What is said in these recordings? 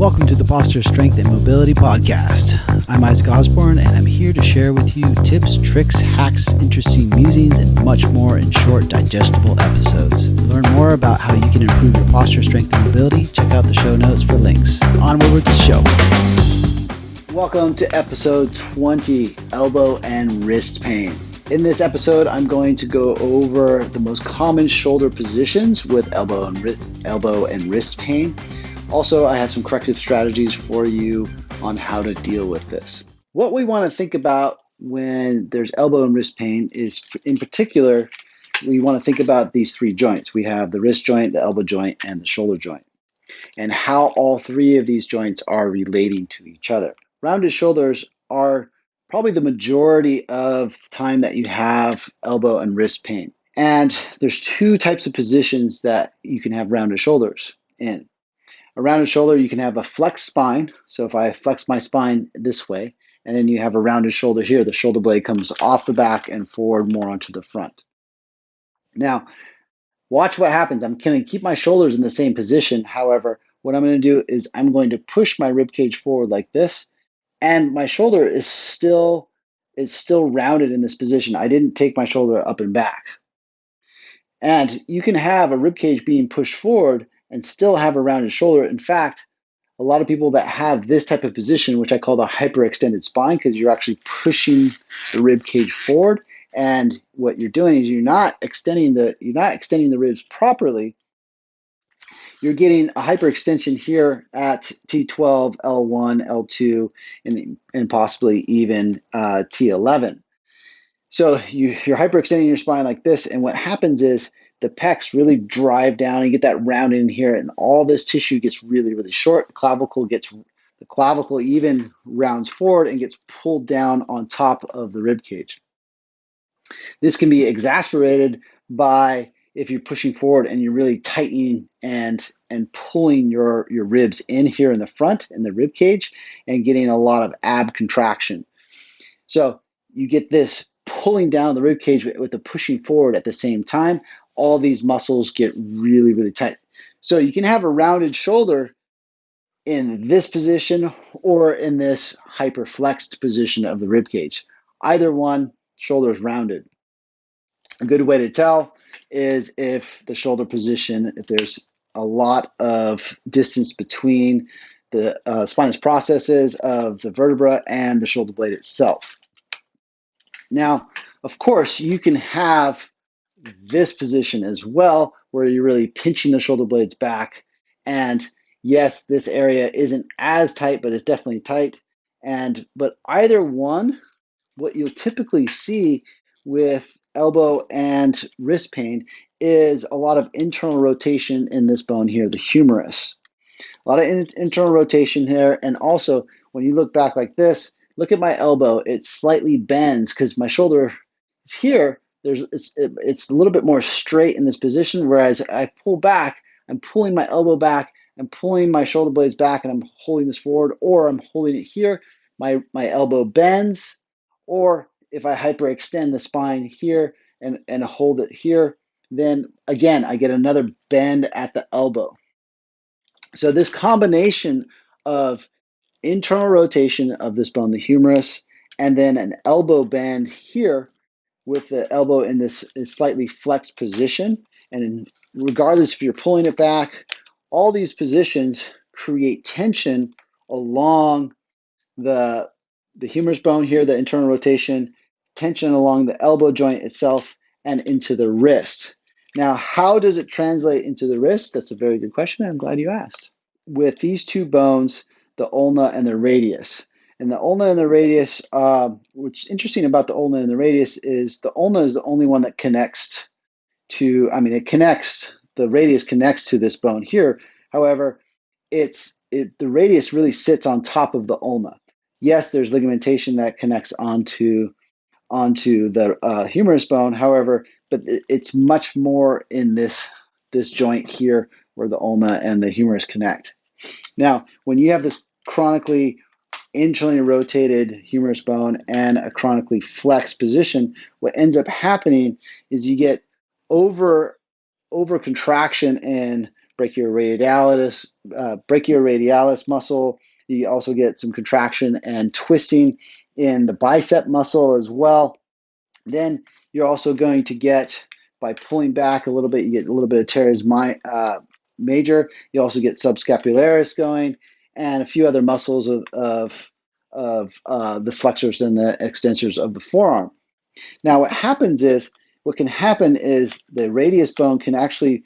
Welcome to the Posture Strength and Mobility Podcast. I'm Isaac Osborne, and I'm here to share with you tips, tricks, hacks, interesting musings, and much more in short, digestible episodes. To learn more about how you can improve your posture strength and mobility, check out the show notes for links. Onward with the show. Welcome to episode 20, elbow and wrist pain. In this episode, I'm going to go over the most common shoulder positions with elbow and wrist pain. Also, I have some corrective strategies for you on how to deal with this. What we want to think about when there's elbow and wrist pain is, in particular, we want to think about these three joints. We have the wrist joint, the elbow joint, and the shoulder joint, and how all three of these joints are relating to each other. Rounded shoulders are probably the majority of the time that you have elbow and wrist pain. And there's two types of positions that you can have rounded shoulders in. A rounded shoulder, you can have a flexed spine. So if I flex my spine this way, and then you have a rounded shoulder here, the shoulder blade comes off the back and forward more onto the front. Now, watch what happens. I'm going to keep my shoulders in the same position. However, what I'm going to do is I'm going to push my rib cage forward like this, and my shoulder is still rounded in this position. I didn't take my shoulder up and back. And you can have a rib cage being pushed forward and still have a rounded shoulder. In fact, a lot of people that have this type of position, which I call the hyperextended spine, because you're actually pushing the rib cage forward, and what you're doing is you're not extending the ribs properly. You're getting a hyperextension here at T12, L1, L2, and possibly even T11. So you're hyperextending your spine like this, and what happens is the pecs really drive down and you get that round in here, and all this tissue gets really, really short. The clavicle even rounds forward and gets pulled down on top of the rib cage. This can be exacerbated by if you're pushing forward and you're really tightening and pulling your ribs in here in the front in the rib cage and getting a lot of ab contraction. So you get this pulling down the rib cage with the pushing forward at the same time. All these muscles get really, really tight. So you can have a rounded shoulder in this position or in this hyperflexed position of the rib cage. Either one, shoulder is rounded. A good way to tell is if the shoulder position, if there's a lot of distance between the spinous processes of the vertebra and the shoulder blade itself. Now, of course, you can have this position as well, where you're really pinching the shoulder blades back. And yes, this area isn't as tight, but it's definitely tight. But either one, what you'll typically see with elbow and wrist pain is a lot of internal rotation in this bone here, the humerus. A lot of internal rotation here. And also, when you look back like this, look at my elbow. It slightly bends because my shoulder is here. It's a little bit more straight in this position, whereas I pull back, I'm pulling my elbow back, I'm pulling my shoulder blades back, and I'm holding this forward, or I'm holding it here. My elbow bends, or if I hyperextend the spine here and hold it here, then again, I get another bend at the elbow. So this combination of internal rotation of this bone, the humerus, and then an elbow bend here with the elbow in this slightly flexed position. And regardless if you're pulling it back, all these positions create tension along the humerus bone here, the internal rotation, tension along the elbow joint itself and into the wrist. Now, how does it translate into the wrist? That's a very good question. I'm glad you asked. With these two bones, the ulna and the radius. And the ulna and the radius, what's interesting about the ulna and the radius is the ulna is the only one that connects to, the radius connects to this bone here. However, the radius really sits on top of the ulna. Yes, there's ligamentation that connects onto the humerus bone. However, but it's much more in this joint here where the ulna and the humerus connect. Now, when you have this chronically internally rotated humerus bone and a chronically flexed position, what ends up happening is you get over contraction in brachioradialis muscle. You also get some contraction and twisting in the bicep muscle as well. Then you're also going to get, by pulling back a little bit, you get a little bit of teres major. You also get subscapularis going, and a few other muscles of the flexors and the extensors of the forearm. Now, what can happen is the radius bone can actually,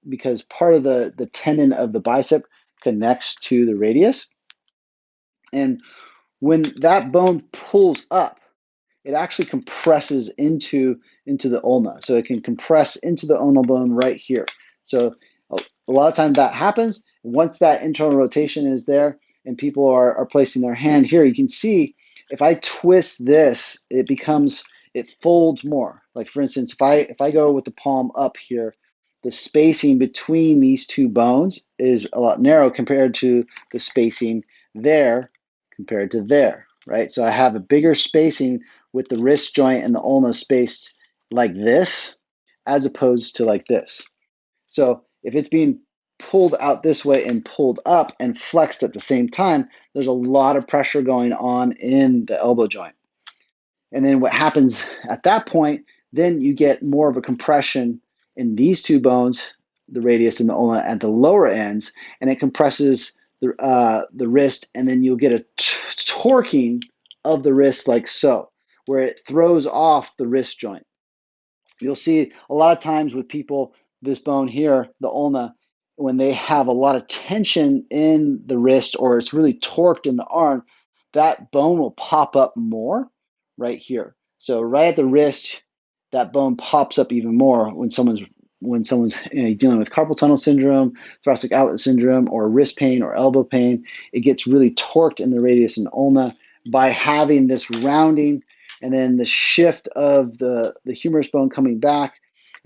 because part of the tendon of the bicep connects to the radius, and when that bone pulls up, it actually compresses into the ulna. So it can compress into the ulnar bone right here. So a lot of times that happens. Once that internal rotation is there and people are placing their hand here, you can see if I twist this, it folds more. Like for instance, if I go with the palm up here, the spacing between these two bones is a lot narrow compared to the spacing there compared to there, right? So I have a bigger spacing with the wrist joint and the ulna spaced like this, as opposed to like this. So if it's being pulled out this way and pulled up and flexed at the same time, there's a lot of pressure going on in the elbow joint. And then what happens at that point, then you get more of a compression in these two bones, the radius and the ulna at the lower ends, and it compresses the wrist, and then you'll get a torquing of the wrist like so, where it throws off the wrist joint. You'll see a lot of times with people, this bone here, the ulna, when they have a lot of tension in the wrist or it's really torqued in the arm, that bone will pop up more right here. So right at the wrist, that bone pops up even more when someone's dealing with carpal tunnel syndrome, thoracic outlet syndrome, or wrist pain or elbow pain. It gets really torqued in the radius and ulna by having this rounding, and then the shift of the humerus bone coming back,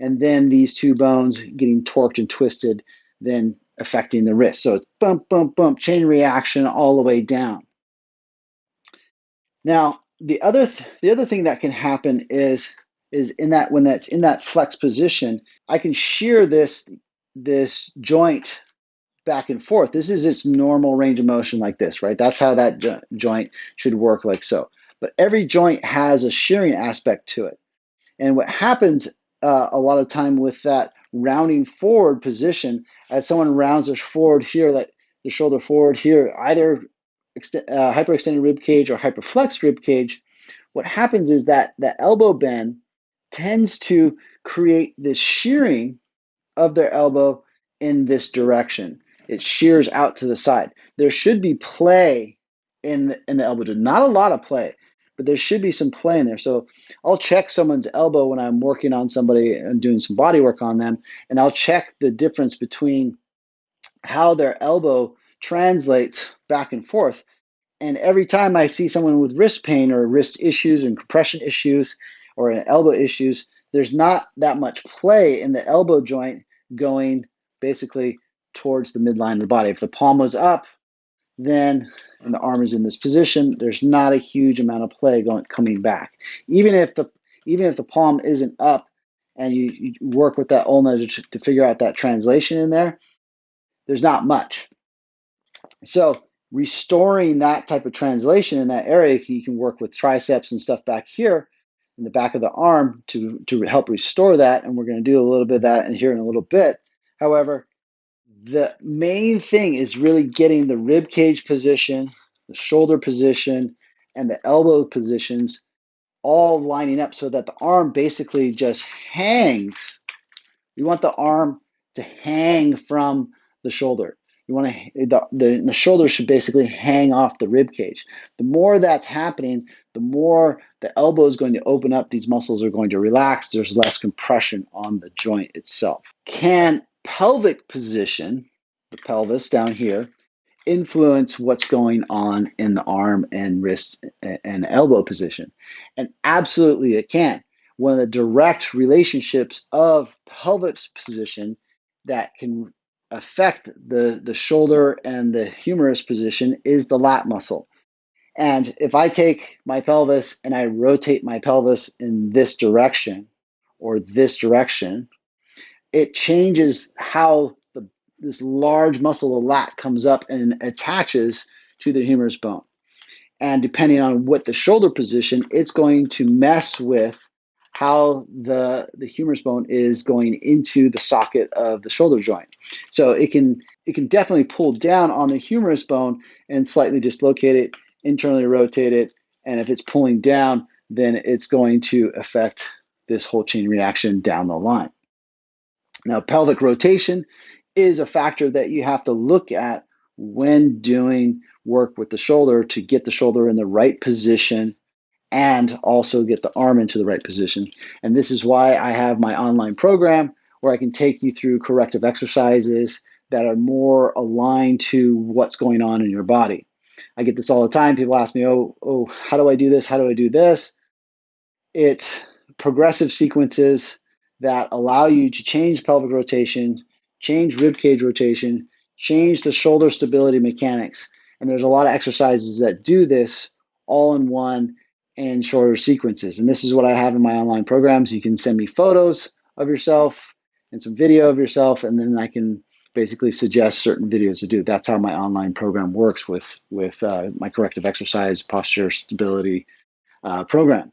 and then these two bones getting torqued and twisted, then affecting the wrist. So it's bump, bump, bump, chain reaction all the way down. Now, the other thing that can happen is in that when that's in that flex position, I can shear this joint back and forth. This is its normal range of motion like this, right? That's how that joint should work, like so. But every joint has a shearing aspect to it. And what happens a lot of time with that rounding forward position, as someone rounds their forward here, like the shoulder forward here, either hyperextended rib cage or hyperflexed rib cage, what happens is that the elbow bend tends to create this shearing of their elbow in this direction. It shears out to the side. There should be play in the elbow joint. Not a lot of play, but there should be some play in there. So I'll check someone's elbow when I'm working on somebody and doing some body work on them, and I'll check the difference between how their elbow translates back and forth. And every time I see someone with wrist pain or wrist issues and compression issues or elbow issues, there's not that much play in the elbow joint going basically towards the midline of the body. If the palm was up, then and the arm is in this position, there's not a huge amount of play coming back. Even if the palm isn't up and you work with that ulna to figure out that translation in there, there's not much. So restoring that type of translation in that area, you can work with triceps and stuff back here in the back of the arm to help restore that, and we're going to do a little bit of that in here in a little bit. However, the main thing is really getting the rib cage position, the shoulder position, and the elbow positions all lining up so that the arm basically just hangs. You want the arm to hang from the shoulder. You want the shoulder should basically hang off the rib cage. The more that's happening, the more the elbow is going to open up. These muscles are going to relax. There's less compression on the joint itself. Can pelvic position, the pelvis down here, influence what's going on in the arm and wrist and elbow position? And absolutely it can. One of the direct relationships of pelvic position that can affect the shoulder and the humerus position is the lat muscle. And if I take my pelvis and I rotate my pelvis in this direction or this direction, it changes how the this large muscle, the lat, comes up and attaches to the humerus bone. And depending on what the shoulder position, it's going to mess with how the humerus bone is going into the socket of the shoulder joint. So it can definitely pull down on the humerus bone and slightly dislocate it, internally rotate it, and if it's pulling down, then it's going to affect this whole chain reaction down the line. Now, pelvic rotation is a factor that you have to look at when doing work with the shoulder to get the shoulder in the right position and also get the arm into the right position. And this is why I have my online program where I can take you through corrective exercises that are more aligned to what's going on in your body. I get this all the time. People ask me, oh, how do I do this? How do I do this? It's progressive sequences that allow you to change pelvic rotation, change rib cage rotation, change the shoulder stability mechanics. And there's a lot of exercises that do this all in one in shorter sequences. And this is what I have in my online programs. You can send me photos of yourself and some video of yourself, and then I can basically suggest certain videos to do. That's how my online program works with my corrective exercise posture stability program.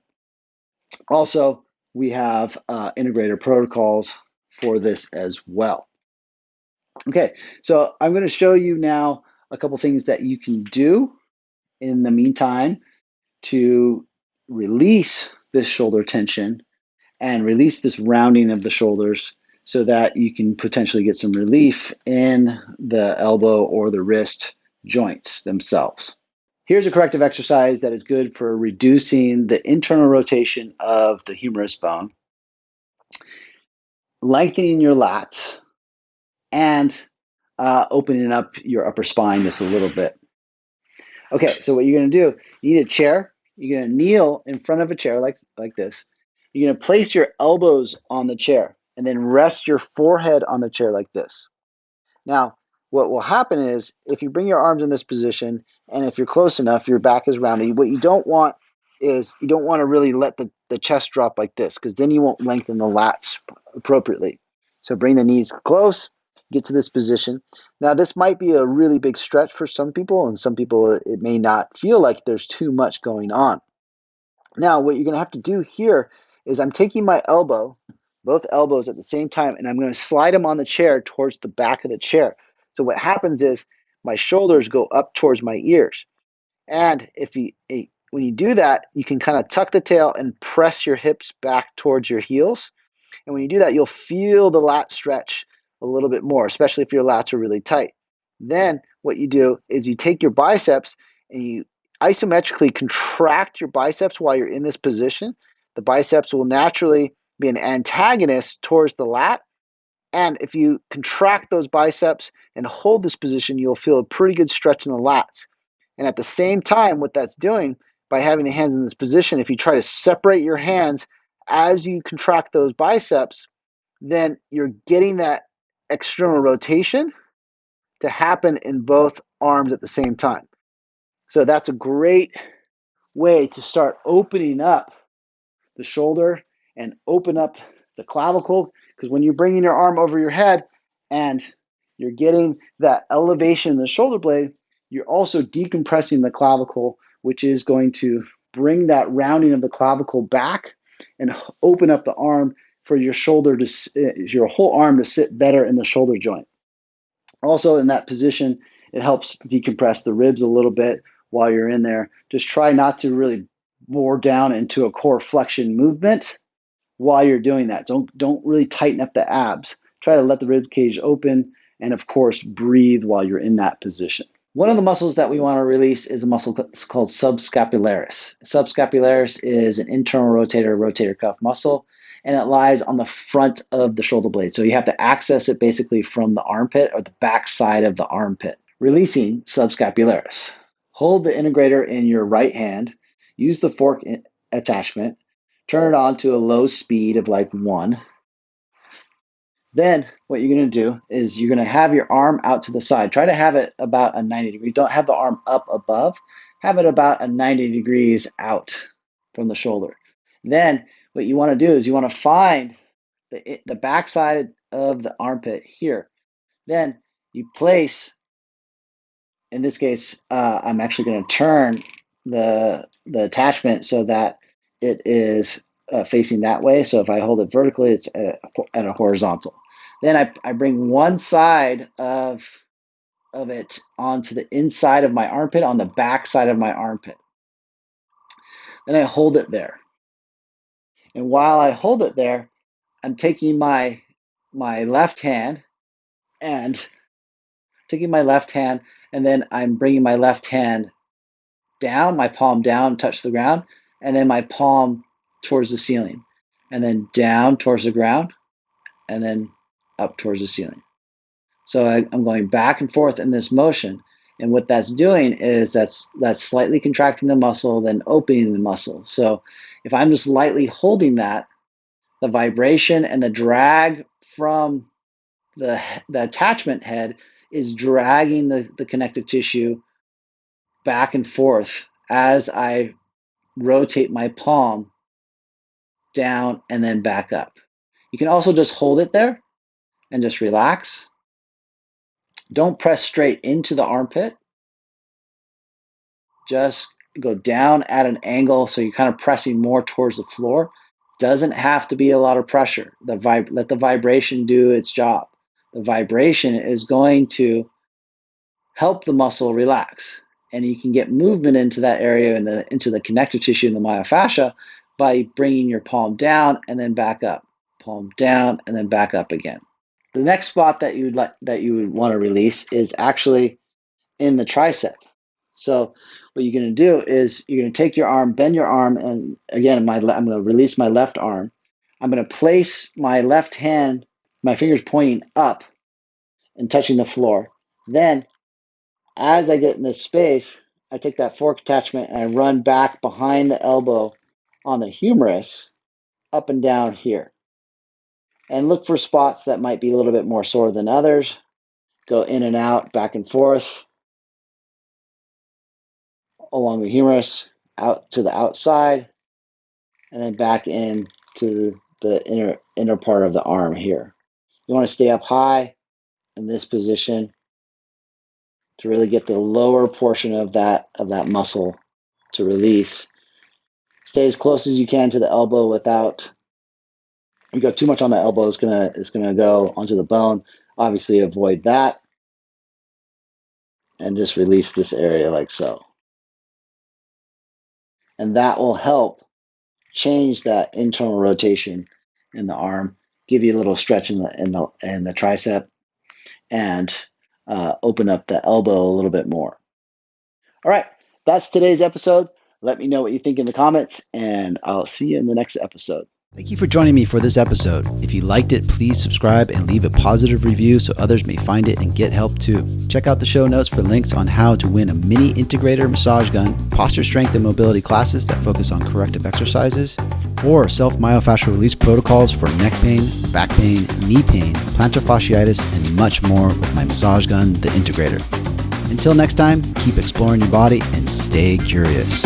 Also, we have integrated protocols for this as well. Okay, so I'm going to show you now a couple things that you can do in the meantime to release this shoulder tension and release this rounding of the shoulders so that you can potentially get some relief in the elbow or the wrist joints themselves. Here's a corrective exercise that is good for reducing the internal rotation of the humerus bone, lengthening your lats, and opening up your upper spine just a little bit. Okay, so what you're going to do, you need a chair. You're going to kneel in front of a chair like this. You're going to place your elbows on the chair and then rest your forehead on the chair like this. Now, what will happen is if you bring your arms in this position and if you're close enough, your back is rounded. What you don't want is you don't want to really let the chest drop like this because then you won't lengthen the lats appropriately. So bring the knees close, get to this position. Now, this might be a really big stretch for some people, and some people it may not feel like there's too much going on. Now, what you're going to have to do here is I'm taking my elbow, both elbows at the same time, and I'm going to slide them on the chair towards the back of the chair. So what happens is my shoulders go up towards my ears. And when you do that, you can kind of tuck the tail and press your hips back towards your heels. And when you do that, you'll feel the lat stretch a little bit more, especially if your lats are really tight. Then what you do is you take your biceps and you isometrically contract your biceps while you're in this position. The biceps will naturally be an antagonist towards the lat. And if you contract those biceps and hold this position, you'll feel a pretty good stretch in the lats. And at the same time, what that's doing by having the hands in this position, if you try to separate your hands as you contract those biceps, then you're getting that external rotation to happen in both arms at the same time. So that's a great way to start opening up the shoulder and open up the clavicle, because when you're bringing your arm over your head and you're getting that elevation in the shoulder blade, you're also decompressing the clavicle, which is going to bring that rounding of the clavicle back and open up the arm for your shoulder to your whole arm to sit better in the shoulder joint. Also, in that position, it helps decompress the ribs a little bit while you're in there. Just try not to really bore down into a core flexion movement while you're doing that. Don't really tighten up the abs. Try to let the rib cage open, and of course, breathe while you're in that position. One of the muscles that we want to release is a muscle called subscapularis. Subscapularis is an internal rotator cuff muscle, and it lies on the front of the shoulder blade. So you have to access it basically from the armpit or the back side of the armpit. Releasing subscapularis. Hold the integrator in your right hand. Use the fork attachment. Turn it on to a low speed of like 1. Then what you're going to do is you're going to have your arm out to the side. Try to have it about a 90 degree. Don't have the arm up above. Have it about a 90 degrees out from the shoulder. Then what you want to do is you want to find the back side of the armpit here. Then you place, in this case, I'm actually going to turn the attachment so that it is facing that way. So if I hold it vertically, it's at a horizontal. Then I bring one side of it onto the inside of my armpit, on the back side of my armpit. Then I hold it there. And while I hold it there, I'm taking my left hand and then I'm bringing my left hand down, my palm down, touch the ground, and then my palm towards the ceiling, and then down towards the ground, and then up towards the ceiling. So I'm going back and forth in this motion. And what that's doing is that's slightly contracting the muscle, then opening the muscle. So if I'm just lightly holding that, the vibration and the drag from the attachment head is dragging the connective tissue back and forth as I rotate my palm down and then back up. You can also just hold it there and just relax. Don't press straight into the armpit. Just go down at an angle so you're kind of pressing more towards the floor. Doesn't have to be a lot of pressure. Let the vibration do its job. The vibration is going to help the muscle relax. And you can get movement into that area and into the connective tissue in the myofascia by bringing your palm down and then back up. Palm down and then back up again. The next spot that you would want to release is actually in the tricep. So what you're going to do is you're going to take your arm, bend your arm, and again, I'm going to release my left arm. I'm going to place my left hand, my fingers pointing up and touching the floor. Then, as I get in this space, I take that fork attachment and I run back behind the elbow on the humerus, up and down here. And look for spots that might be a little bit more sore than others. Go in and out, back and forth along the humerus, out to the outside, and then back in to the inner part of the arm here. You want to stay up high in this position to really get the lower portion of that muscle to release. Stay as close as you can to the elbow without, if you go too much on the elbow, it's gonna go onto the bone. Obviously avoid that. And just release this area like so. And that will help change that internal rotation in the arm, give you a little stretch in the tricep, and open up the elbow a little bit more. All right, that's today's episode. Let me know what you think in the comments, and I'll see you in the next episode. Thank you for joining me for this episode. If you liked it, please subscribe and leave a positive review so others may find it and get help too. Check out the show notes for links on how to win a mini integrator massage gun, posture strength and mobility classes that focus on corrective exercises, or self-myofascial release protocols for neck pain, back pain, knee pain, plantar fasciitis, and much more with my massage gun, the Integrator. Until next time, keep exploring your body and stay curious.